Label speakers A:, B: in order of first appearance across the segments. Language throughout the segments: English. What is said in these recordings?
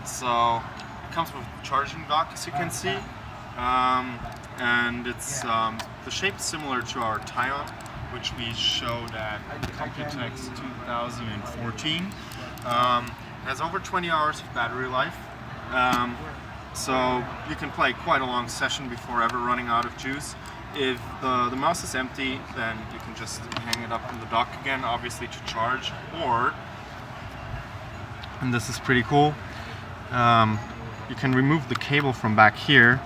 A: So it comes with a charging dock, as you can see, and it's the shape is similar to our Tyon, which we showed at Computex 2014. It has over 20 hours of battery life, so you can play quite a long session before ever running out of juice. If the mouse is empty, then you can just hang it up in the dock again, obviously to charge, or, and this is pretty cool, you can remove the cable from back here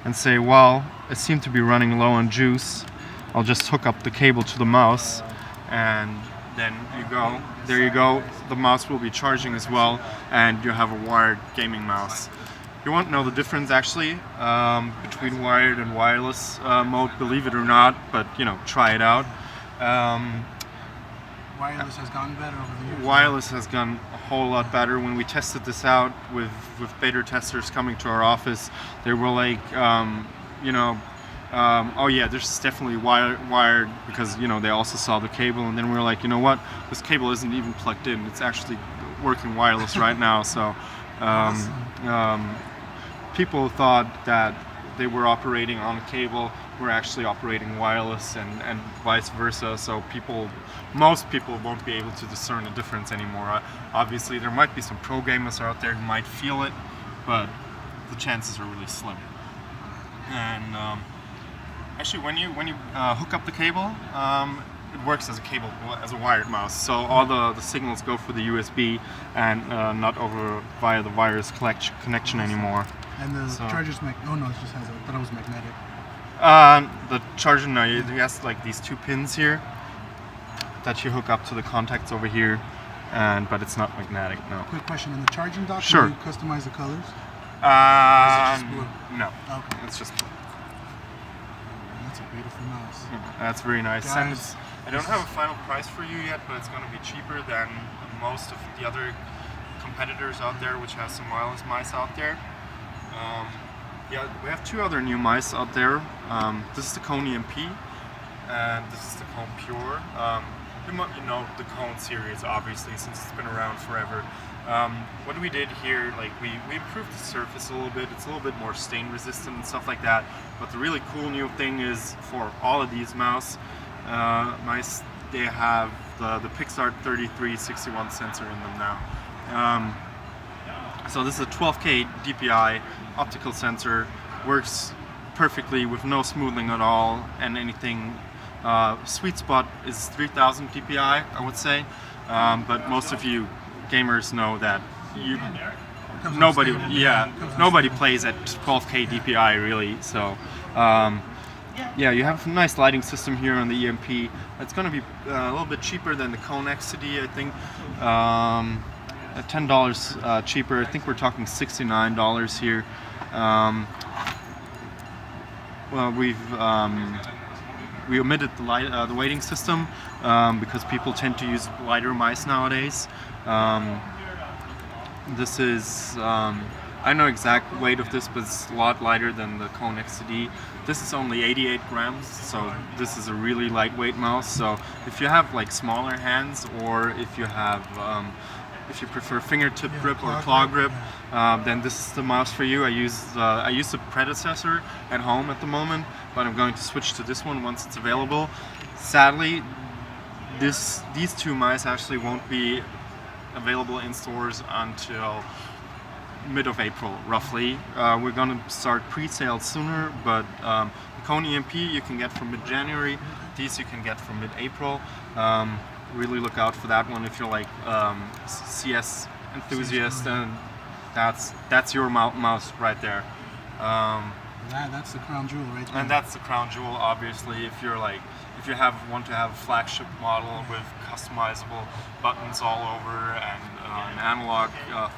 A: and say, well, it seemed to be running low on juice, I'll just hook up the cable to the mouse, and then there you go, the mouse will be charging as well, and you have a wired gaming mouse. You won't know the difference actually between wired and wireless mode, believe it or not, but you know, try it out.
B: Wireless has gotten better over the years.
A: Wireless has gone a whole lot better. When we tested this out with beta testers coming to our office, they were like, oh yeah, this is definitely wired, because you know, they also saw the cable, and then we were like, you know what, this cable isn't even plugged in, it's actually working wireless right now. So people thought that they were operating on a cable, we're actually operating wireless, and vice versa. So most people won't be able to discern a difference anymore. Obviously there might be some pro gamers out there who might feel it, but the chances are really slim. And actually when you hook up the cable, it works as a wired mouse. So all the signals go for the USB and not over via the wireless connection anymore.
B: And the charger's it just has I thought it was magnetic.
A: The charger, no, it has like these two pins here that you hook up to the contacts over here, but it's not magnetic, no.
B: Quick question, in the charging dock,
A: sure.
B: Can you customize the colors?
A: Is it just blue? No,
B: okay.
A: It's just blue.
B: That's a beautiful mouse.
A: That's very nice.
B: Guys,
A: I don't have a final price for you yet, but it's going to be cheaper than most of the other competitors out there, which have some wireless mice out there. Yeah, we have two other new mice out there. This is the Cone EMP, and this is the Cone Pure. You know the Cone series, obviously, since it's been around forever. What we did here, like we improved the surface a little bit. It's a little bit more stain resistant and stuff like that. But the really cool new thing is, for all of these mice, they have the Pixart 3361 sensor in them now. So this is a 12K DPI optical sensor, works perfectly with no smoothing at all, and anything sweet spot is 3000 DPI, I would say. But most of you gamers know that nobody plays at 12K DPI really. So yeah, you have a nice lighting system here on the EMP. It's going to be a little bit cheaper than the Cone XCD, I think. $10 cheaper. I think we're talking $69 here. Well, we omitted the weighting system because people tend to use lighter mice nowadays. This is I don't know exact weight of this, but it's a lot lighter than the Cone XCD. This is only 88 grams, so this is a really lightweight mouse. So if you have like smaller hands, or if you have if you prefer fingertip grip or claw grip, then this is the mouse for you. I use the predecessor at home at the moment, but I'm going to switch to this one once it's available. Sadly, these two mice actually won't be available in stores until mid of April, roughly. We're going to start pre-sale sooner, but the Cone EMP you can get from mid-January. These you can get from mid-April. Really look out for that one if you're like CS enthusiast, and that's your mouse right there.
B: That's the crown jewel right there.
A: And that's the crown jewel, obviously. If you want to have a flagship model with customizable buttons all over and an analog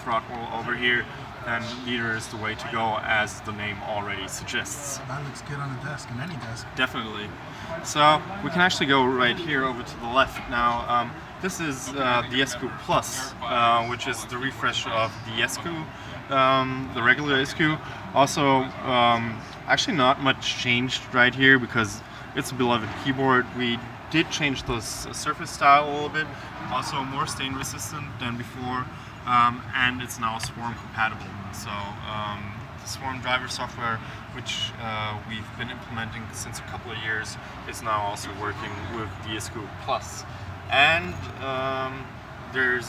A: throttle over here, then Leadr is the way to go, as the name already suggests.
B: That looks good on a desk, on any desk.
A: Definitely. So we can actually go right here over to the left now. This is the ESCU Plus, which is the refresh of the ESCU, the regular ESCU. Also, actually not much changed right here because it's a beloved keyboard. We did change the surface style a little bit, also more stain resistant than before. and it's now Swarm compatible. So the Swarm driver software, which we've been implementing since a couple of years, is now also working with DSQ Plus. And the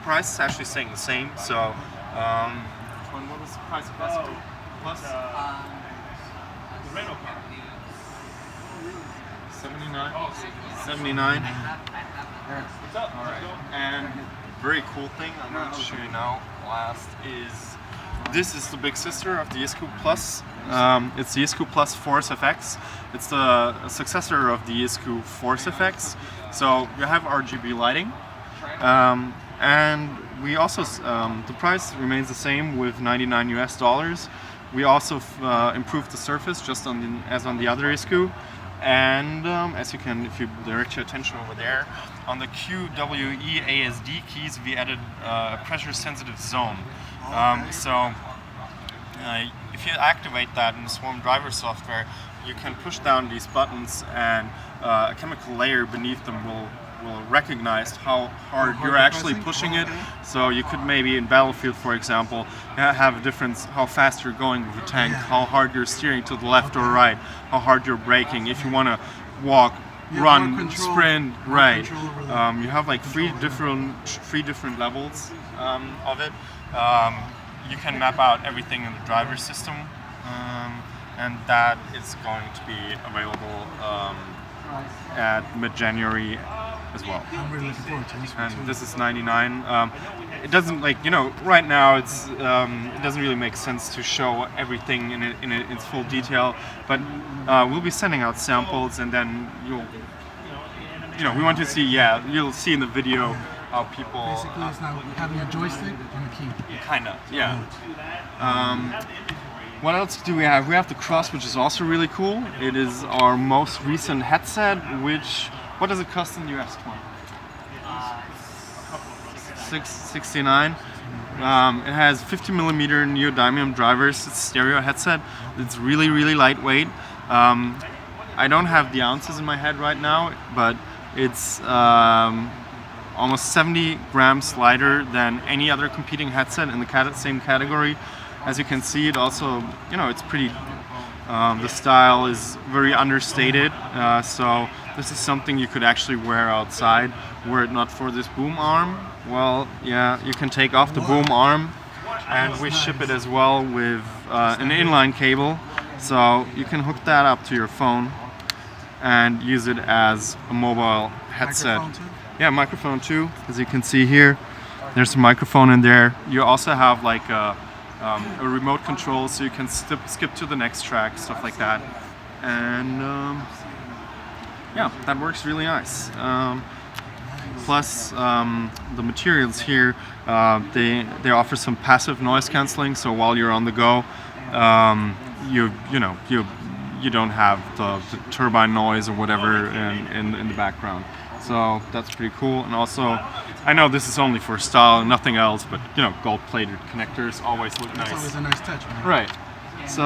A: price is actually staying the same. So what was the price of DSQ Plus? The rental car. 79. What's up? All right. And very cool thing I'm going to show you now. Last is this is the big sister of the ESQ Plus. It's the ESQ Plus Force FX. It's the successor of the ESQ Force FX. So you have RGB lighting, and we also the price remains the same with $99 US. We also improved the surface just as on the other ESQ. And as you can, if you direct your attention over there, on the QWE ASD keys we added a pressure-sensitive zone. So if you activate that in the Swarm driver software, you can push down these buttons, and a chemical layer beneath them will recognize how hard you're actually pushing it. So you could maybe in Battlefield, for example, have a difference how fast you're going with the tank, how hard you're steering to the left or right, how hard you're braking. If you want to walk, run, sprint, right. You have like three different levels of it. You can map out everything in the driver system, and that is going to be available at mid-January as well.
B: I'm really looking forward to this one too.
A: And this is 99. It doesn't, like, you know, right now it's it doesn't really make sense to show everything in its full detail, but we'll be sending out samples, and then we want to see, you'll see in the video how people
B: Basically, it's now having a joystick and a key.
A: Kinda, yeah. What else do we have? We have the Cross, which is also really cool. It is our most recent headset, what does it cost in US, Tom? $669. It has 50mm neodymium drivers. It's a stereo headset. It's really, really lightweight. I don't have the ounces in my head right now, but it's almost 70 grams lighter than any other competing headset in the same category. As you can see, it also, it's pretty, the style is very understated, so this is something you could actually wear outside were it not for this boom arm. Well, yeah, you can take off the boom arm, and we ship it as well with an inline cable, so you can hook that up to your phone and use it as a mobile headset.
B: Microphone too?
A: Yeah, microphone too, as you can see here. There's a microphone in there. You also have like a remote control, so you can skip to the next track, stuff like that. And yeah, that works really nice. Plus, the materials here, they offer some passive noise canceling, so while you're on the go, you don't have the turbine noise or whatever in the background. So that's pretty cool. And also, I know this is only for style and nothing else, but gold-plated connectors always look nice.
B: That's always a nice touch, man.
A: Right. So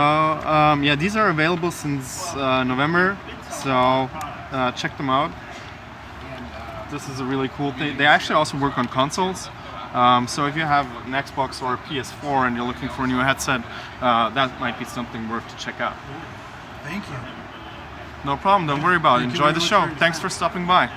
A: yeah, these are available since November. So check them out. This is a really cool thing. They actually also work on consoles. So if you have an Xbox or a PS4 and you're looking for a new headset, that might be something worth to check out.
B: Thank you.
A: No problem. Don't worry about it.
B: Thank you
A: Enjoy
B: very
A: the
B: much
A: show.
B: for your
A: Thanks
B: time.
A: for stopping by.